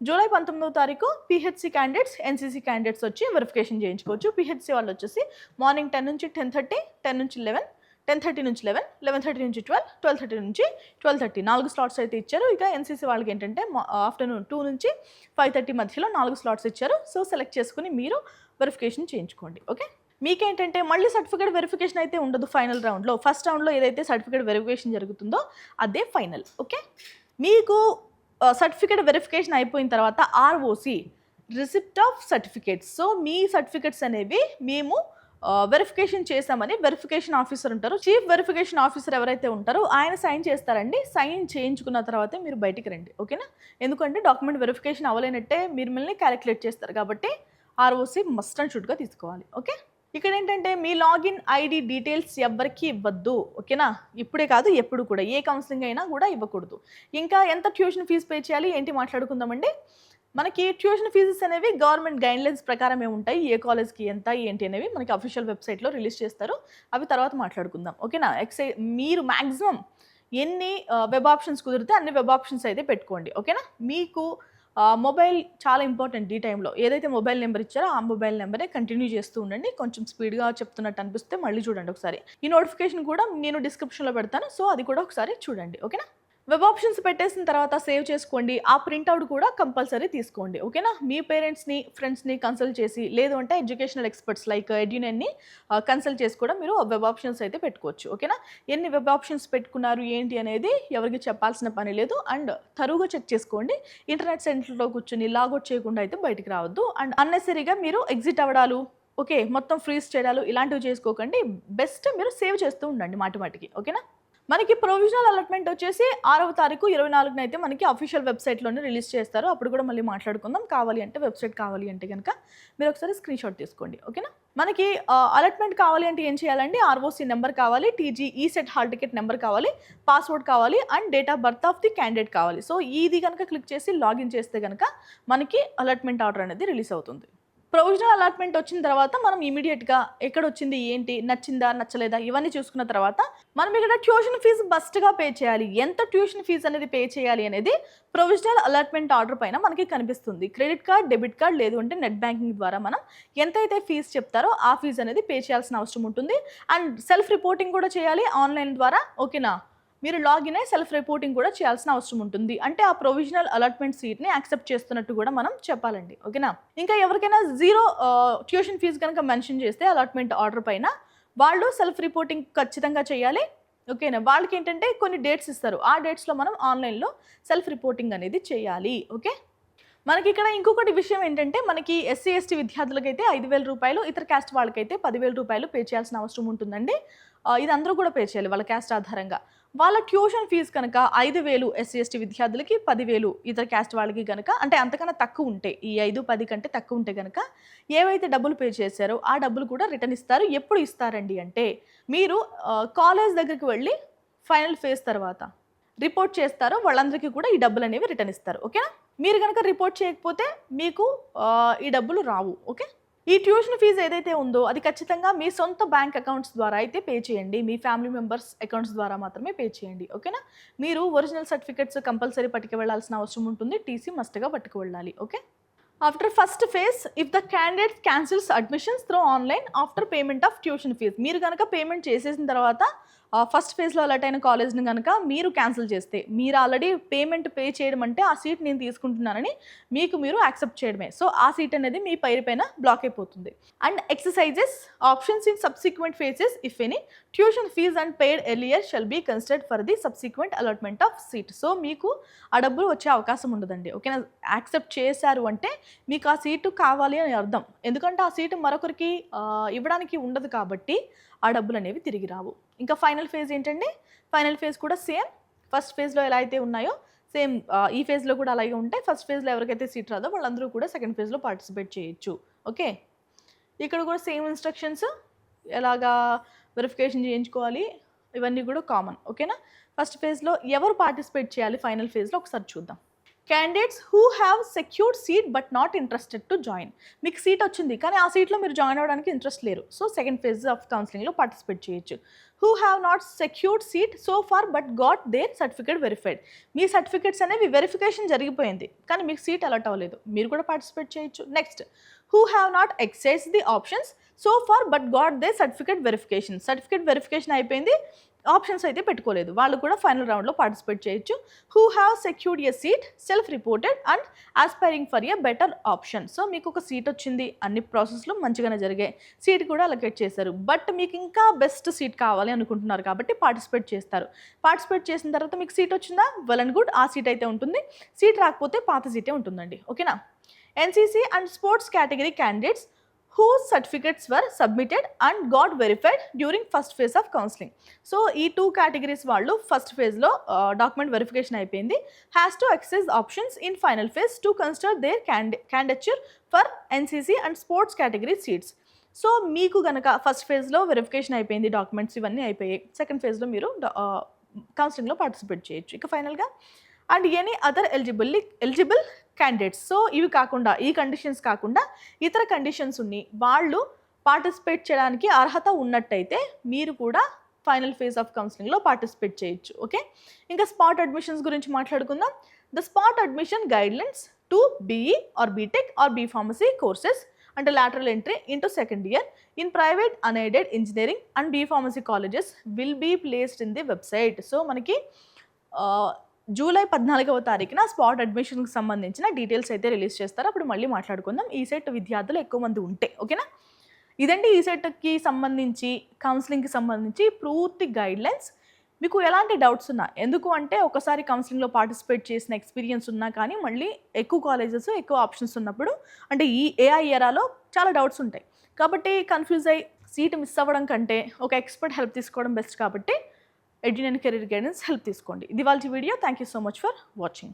జూలై 19వ తారీఖు పిహెచ్సి క్యాండిడేట్స్, ఎన్సీసీ క్యాండిడేట్స్ వచ్చి వెరిఫికేషన్ చేయించుకోవచ్చు. పిహెచ్సి వాళ్ళు వచ్చేసి మార్నింగ్ 10 నుంచి 10:30, 10 నుంచి 11, 10:30 నుంచి 11, 11:30 నుంచి 12, 12:30 నుంచి 12:30 4 స్లాట్స్ అయితే ఇచ్చారు. ఇక ఎన్సీసీ వాళ్ళకి ఏంటంటే ఆఫ్టర్నూన్ 2 నుంచి 5:30 మధ్యలో 4 స్లాట్స్ ఇచ్చారు. సో సెలెక్ట్ చేసుకుని మీరు వెరిఫికేషన్ చేయించుకోండి. ఓకే, మీకేంటంటే మళ్ళీ సర్టిఫికేట్ వెరిఫికేషన్ అయితే ఉండదు ఫైనల్ రౌండ్లో. ఫస్ట్ రౌండ్లో ఏదైతే సర్టిఫికేట్ వెరిఫికేషన్ జరుగుతుందో అదే ఫైనల్. ఓకే, మీకు సర్టిఫికేట్ వెరిఫికేషన్ అయిపోయిన తర్వాత ROC receipt of certificates. So me certificates అనేవి మేము వెరిఫికేషన్ చేశామని వెరిఫికేషన్ ఆఫీసర్ ఉంటారు, చీఫ్ వెరిఫికేషన్ ఆఫీసర్ ఎవరైతే ఉంటారో ఆయన సైన్ చేస్తారండి. సైన్ చేయించుకున్న తర్వాతే మీరు బయటికి రండి. ఓకేనా, ఎందుకంటే డాక్యుమెంట్ వెరిఫికేషన్ అవ్వలేనట్టే మీరు మిమ్మల్ని క్యాలిక్యులేట్ చేస్తారు కాబట్టి ఆర్ఓసి మస్ట్ అండ్ షుడ్గా తీసుకోవాలి. ఓకే, ఇక్కడ ఏంటంటే మీ లాగిన్ ఐడి డీటెయిల్స్ ఎవ్వరికి ఇవ్వద్దు. ఓకేనా, ఇప్పుడే కాదు ఎప్పుడు కూడా ఏ కౌన్సిలింగ్ అయినా కూడా ఇవ్వకూడదు. ఇంకా ఎంత ట్యూషన్ ఫీజు పే చేయాలి ఏంటి మాట్లాడుకుందామండి. మనకి ట్యూషన్ ఫీజెస్ అనేవి గవర్నమెంట్ గైడ్లైన్స్ ప్రకారమే ఉంటాయి. ఏ కాలేజ్కి ఎంత ఏంటి అనేవి మనకి అఫీషియల్ వెబ్సైట్లో రిలీజ్ చేస్తారు. అవి తర్వాత మాట్లాడుకుందాం. ఓకేనా, మీరు మ్యాక్సిమం ఎన్ని వెబ్ ఆప్షన్స్ కుదిరితే అన్ని వెబ్ ఆప్షన్స్ అయితే పెట్టుకోండి. ఓకేనా, మీకు మొబైల్ చాలా ఇంపార్టెంట్. ఈ టైంలో ఏదైతే మొబైల్ నెంబర్ ఇచ్చారో ఆ మొబైల్ నెంబరే కంటిన్యూ చేస్తూ ఉండండి. కొంచెం స్పీడ్గా చెప్తున్నట్టు అనిపిస్తే మళ్ళీ చూడండి ఒకసారి. ఈ నోటిఫికేషన్ కూడా నేను డిస్క్రిప్షన్లో పెడతాను. సో అది కూడా ఒకసారి చూడండి. ఓకేనా, వెబ్ ఆప్షన్స్ పెట్టేసిన తర్వాత సేవ్ చేసుకోండి. ఆ ప్రింట్అవుట్ కూడా కంపల్సరీ తీసుకోండి. ఓకేనా, మీ పేరెంట్స్ని ఫ్రెండ్స్ని కన్సల్ట్ చేసి లేదు అంటే ఎడ్యుకేషనల్ ఎక్స్పర్ట్స్ లైక్ ఎడ్యునైన్ని కన్సల్ట్ చేసి కూడా మీరు వెబ్ ఆప్షన్స్ అయితే పెట్టుకోవచ్చు. ఓకేనా, ఎన్ని వెబ్ ఆప్షన్స్ పెట్టుకున్నారు ఏంటి అనేది ఎవరికి చెప్పాల్సిన పని లేదు. అండ్ తరువుగా చెక్ చేసుకోండి. ఇంటర్నెట్ సెంటర్లో కూర్చొని లాగౌట్ చేయకుండా అయితే బయటికి రావద్దు. అండ్ అన్నెసరీగా మీరు ఎగ్జిట్ అవ్వడాలు, ఓకే మొత్తం ఫ్రీజ్ చేయడాలు ఇలాంటివి చేసుకోకండి. బెస్ట్ మీరు సేవ్ చేస్తూ ఉండండి మాటిమాటికి. ఓకేనా, మనకి ప్రొవిజనల్ అలాట్మెంట్ వచ్చేసి 6వ తారీఖు 24న అయితే మనకి అఫీషియల్ వెబ్సైట్లోనే రిలీజ్ చేస్తారు. అప్పుడు కూడా మళ్ళీ మాట్లాడుకుందాం. కావాలి అంటే వెబ్సైట్ కావాలి అంటే కనుక మీరు ఒకసారి స్క్రీన్ షాట్ తీసుకోండి. ఓకేనా, మనకి అలాట్మెంట్ కావాలి అంటే ఏం చేయాలండి, ఆర్ఓసి నెంబర్ కావాలి, TG ECET hall ticket number కావాలి, పాస్వర్డ్ కావాలి and date of birth of the candidate కావాలి. సో ఇది కనుక క్లిక్ చేసి లాగిన్ చేస్తే కనుక మనకి అలాట్మెంట్ ఆర్డర్ అనేది రిలీజ్ అవుతుంది. ప్రొవిజనల్ అలాట్మెంట్ వచ్చిన తర్వాత మనం ఇమీడియట్గా ఎక్కడ వచ్చింది ఏంటి, నచ్చిందా నచ్చలేదా ఇవన్నీ చూసుకున్న తర్వాత మనం ఇక్కడ ట్యూషన్ ఫీజు మస్ట్గా పే చేయాలి. ఎంత ట్యూషన్ ఫీజు అనేది పే చేయాలి అనేది ప్రొవిజనల్ అలాట్మెంట్ ఆర్డర్ పైన మనకి కనిపిస్తుంది. క్రెడిట్ కార్డ్, డెబిట్ కార్డ్ లేదు అంటే నెట్ బ్యాంకింగ్ ద్వారా మనం ఎంతైతే ఫీజు చెప్తారో ఆ ఫీజు అనేది పే చేయాల్సిన అవసరం ఉంటుంది. అండ్ సెల్ఫ్ రిపోర్టింగ్ కూడా చేయాలి ఆన్లైన్ ద్వారా. ఓకేనా, మీరు లాగిన్ అయ్యి సెల్ఫ్ రిపోర్టింగ్ కూడా చేయాల్సిన అవసరం ఉంటుంది. అంటే ఆ ప్రొవిజనల్ అలాట్మెంట్ సీట్ని యాక్సెప్ట్ చేస్తున్నట్టు కూడా మనం చెప్పాలండి. ఓకేనా, ఇంకా ఎవరికైనా 0 ట్యూషన్ ఫీజు కనుక మెన్షన్ చేస్తే అలాట్మెంట్ ఆర్డర్ పైన వాళ్ళు సెల్ఫ్ రిపోర్టింగ్ ఖచ్చితంగా చేయాలి. ఓకేనా, వాళ్ళకి ఏంటంటే కొన్ని డేట్స్ ఇస్తారు. ఆ డేట్స్లో మనం ఆన్లైన్లో సెల్ఫ్ రిపోర్టింగ్ అనేది చేయాలి. ఓకే, మనకి ఇక్కడ ఇంకొకటి విషయం ఏంటంటే మనకి ఎస్సీ ఎస్టీ విద్యార్థులకైతే 5,000 రూపాయలు, ఇతర క్యాస్ట్ వాళ్ళకైతే 10,000 రూపాయలు పే చేయాల్సిన అవసరం ఉంటుందండి. ఇది అందరూ కూడా పే చేయాలి వాళ్ళ క్యాస్ట్ ఆధారంగా. వాళ్ళ ట్యూషన్ ఫీజు కనుక 5,000 ఎస్సీ ఎస్టీ విద్యార్థులకి, 10,000 ఇతర క్యాస్ట్ వాళ్ళకి కనుక, అంటే అంతకన్నా తక్కువ ఉంటే ఈ 5-10 కంటే తక్కువ ఉంటే కనుక ఏవైతే డబ్బులు పే చేశారో ఆ డబ్బులు కూడా రిటర్న్ ఇస్తారు. ఎప్పుడు ఇస్తారండి అంటే మీరు కాలేజ్ దగ్గరికి వెళ్ళి ఫైనల్ ఫేజ్ తర్వాత రిపోర్ట్ చేస్తారో వాళ్ళందరికీ కూడా ఈ డబ్బులు అనేవి రిటర్న్ ఇస్తారు. ఓకేనా, మీరు కనుక రిపోర్ట్ చేయకపోతే మీకు ఈ డబ్బులు రావు. ఓకే, ఈ ట్యూషన్ ఫీజు ఏదైతే ఉందో అది ఖచ్చితంగా మీ సొంత బ్యాంక్ అకౌంట్స్ ద్వారా అయితే పే చేయండి. మీ ఫ్యామిలీ మెంబర్స్ అకౌంట్స్ ద్వారా మాత్రమే పే చేయండి. ఓకేనా, మీరు ఒరిజినల్ సర్టిఫికెట్స్ కంపల్సరీ పట్టుకు వెళ్ళాల్సిన అవసరం ఉంటుంది. టీసీ మస్ట్గా పట్టుకు వెళ్ళాలి. Okay, after first phase if the candidate cancels admissions through online after payment of tuition fees, మీరు కనుక పేమెంట్ చేసేసిన తర్వాత ఫస్ట్ ఫేజ్లో అలాట్ అయిన కాలేజ్ని కనుక మీరు క్యాన్సిల్ చేస్తే, మీరు ఆల్రెడీ పేమెంట్ పే చేయడం అంటే ఆ సీట్ నేను తీసుకుంటున్నానని మీరు యాక్సెప్ట్ చేయడమే. సో ఆ సీట్ అనేది మీ పైన బ్లాక్ అయిపోతుంది. And exercises options in subsequent phases if any tuition fees and paid earlier shall be considered for the subsequent allotment of seat. So మీకు ఆ డబ్బులు వచ్చే అవకాశం ఉండదండి. ఓకేనా? యాక్సెప్ట్ చేశారు అంటే మీకు ఆ సీటు కావాలి అని అర్థం. ఎందుకంటే ఆ సీటు మరొకరికి ఇవ్వడానికి ఉండదు కాబట్టి ఆ డబ్బులు అనేవి తిరిగి రావు. ఇంకా ఫైనల్ ఫేజ్ ఏంటండి? ఫైనల్ ఫేజ్ కూడా సేమ్ ఫస్ట్ ఫేజ్లో ఎలా అయితే ఉన్నాయో సేమ్ ఈ ఫేజ్లో కూడా అలాగే ఉంటాయి. ఫస్ట్ ఫేజ్లో ఎవరికైతే సీట్ రాదో వాళ్ళందరూ కూడా సెకండ్ ఫేజ్లో పార్టిసిపేట్ చేయొచ్చు. ఓకే, ఇక్కడ కూడా సేమ్ ఇన్స్ట్రక్షన్స్, ఎలాగా వెరిఫికేషన్ చేయించుకోవాలి ఇవన్నీ కూడా కామన్. ఓకేనా? ఫస్ట్ ఫేజ్లో ఎవరు పార్టిసిపేట్ చేయాలి ఫైనల్ ఫేజ్లో ఒకసారి చూద్దాం. Candidates who have secured seat but not interested to join. మీకు సీట్ వచ్చింది కానీ ఆ సీట్లో మీరు జాయిన్ అవ్వడానికి ఇంట్రెస్ట్ లేరు. సో సెకండ్ ఫేజ్ ఆఫ్ కౌన్సిలింగ్లో పార్టిసిపేట్ చేయొచ్చు. Who have not secured seat so far but got their certificate verified. మీ సర్టిఫికేట్స్ అనేవి వెరిఫికేషన్ జరిగిపోయింది కానీ మీకు సీట్ అలాట్ అవ్వలేదు, మీరు కూడా పార్టిసిపేట్ చేయొచ్చు. Next, who have not exercise the options so far but got they certificate verification. Certificate verification అయిపోయింది, ఆప్షన్స్ అయితే పెట్టుకోలేదు, వాళ్ళు కూడా ఫైనల్ రౌండ్లో పార్టిసిపేట్ చేయొచ్చు. Who have secured a seat self reported and aspiring for a better option. So మీకు ఒక seat వచ్చింది, అన్ని ప్రాసెస్లు మంచిగానే జరిగాయి, సీట్ కూడా అలొకేట్ చేశారు, బట్ మీకు ఇంకా బెస్ట్ సీట్ కావాలి అనుకుంటున్నారు కాబట్టి పార్టిసిపేట్ చేస్తారు. పార్టిసిపేట్ చేసిన తర్వాత మీకు సీట్ వచ్చిందా, వెల్ అండ్ గుడ్, ఆ సీట్ అయితే ఉంటుంది. సీట్ రాకపోతే పాత సీటే ఉంటుందండి. ఓకేనా? NCC and sports category candidates whose certificates were submitted and got verified during first phase of counseling. So ఈ 2 categories వాళ్ళు ఫస్ట్ ఫేజ్లో డాక్యుమెంట్ వెరిఫికేషన్ అయిపోయింది, has to exercise options in final phase to consider their candidature for NCC and sports category seats. So మీకు కనుక first ఫేజ్లో verification అయిపోయింది, documents ఇవన్నీ అయిపోయాయి, సెకండ్ ఫేజ్లో మీరు కౌన్సిలింగ్లో పార్టిసిపేట్ చేయొచ్చు. ఇక ఫైనల్గా and any other eligible candidates. So ఇవి కాకుండా, ఈ కండిషన్స్ కాకుండా ఇతర కండిషన్స్ ఉన్నాయి, వాళ్ళు పార్టిసిపేట్ చేయడానికి అర్హత ఉన్నట్టయితే మీరు కూడా ఫైనల్ ఫేజ్ ఆఫ్ కౌన్సిలింగ్లో పార్టిసిపేట్ చేయొచ్చు. ఓకే, ఇంకా స్పాట్ అడ్మిషన్స్ గురించి మాట్లాడుకుందాం. The spot admission guidelines to BE or BTech or B pharmacy courses అంటే lateral entry into second year in private unaided engineering and B pharmacy colleges will be placed in the website. So మనకి July 14వ తారీఖున spot అడ్మిషన్కి సంబంధించిన details అయితే release చేస్తారు, అప్పుడు మళ్ళీ మాట్లాడుకుందాం. ఈ సెట్ విద్యార్థులు ఎక్కువ మంది ఉంటే. ఓకేనా? ఇదండి ఈ సెట్కి సంబంధించి, కౌన్సిలింగ్కి సంబంధించి పూర్తి గైడ్లైన్స్. మీకు ఎలాంటి డౌట్స్ ఉన్నా, ఎందుకు అంటే ఒకసారి కౌన్సిలింగ్లో పార్టిసిపేట్ చేసిన ఎక్స్పీరియన్స్ ఉన్నా కానీ మళ్ళీ ఎక్కువ కాలేజెస్ ఎక్కువ ఆప్షన్స్ ఉన్నప్పుడు అంటే ఈ ఏఐ ఎరాలో చాలా డౌట్స్ ఉంటాయి కాబట్టి కన్ఫ్యూజ్ అయ్యి సీట్ మిస్ అవ్వడం కంటే ఒక ఎక్స్పర్ట్ హెల్ప్ తీసుకోవడం బెస్ట్. కాబట్టి ఎడ్యునైన్ కెరీర్ గైడెన్స్ హెల్ప్ తీసుకోండి. ఇది వాళ్ళ video. Thank you so much for watching.